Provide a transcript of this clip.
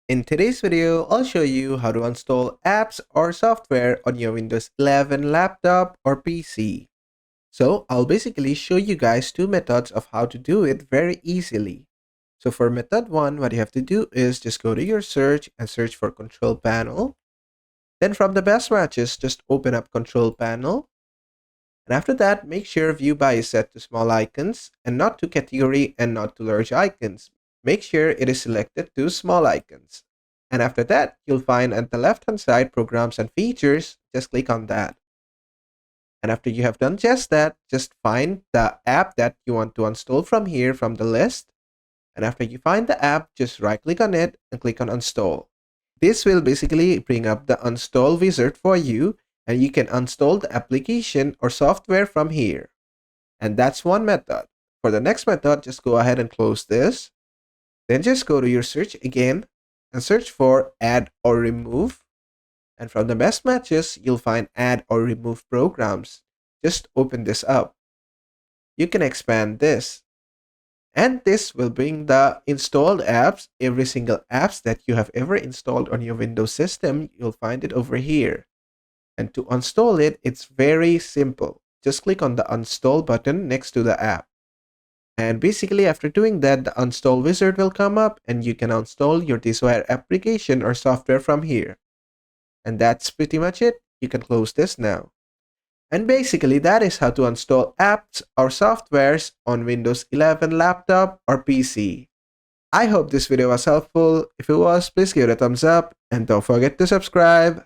In today's video, I'll show you how to install apps or software on your Windows 11 laptop or PC. So I'll basically show you guys two methods of how to do it very easily. So for method 1, what you have to do is just go to your search and search for Control Panel. Then from the best matches, just open up Control Panel. And after that, make sure View By is set to small icons and not to category and not to large icons. Make sure it is selected to small icons. And after that, you'll find at the left-hand side Programs and Features. Just click on that. And after you have done just that, just find the app that you want to install from here from the list. And after you find the app, just right-click on it and click on Install. This will basically bring up the install wizard for you, and you can install the application or software from here. And that's one method. For the next method, just go ahead and close this. Then just go to your search again and search for Add or Remove. And from the best matches, you'll find Add or Remove Programs. Just open this up. You can expand this. And this will bring the installed apps, every single apps that you have ever installed on your Windows system, you'll find it over here. And to install it, it's very simple. Just click on the Install button next to the app. And basically after doing that, the Install wizard will come up and you can install your desired application or software from here. And that's pretty much it. You can close this now. And basically that is how to install apps or softwares on Windows 11 laptop or PC. I hope this video was helpful. If it was, please give it a thumbs up and don't forget to subscribe.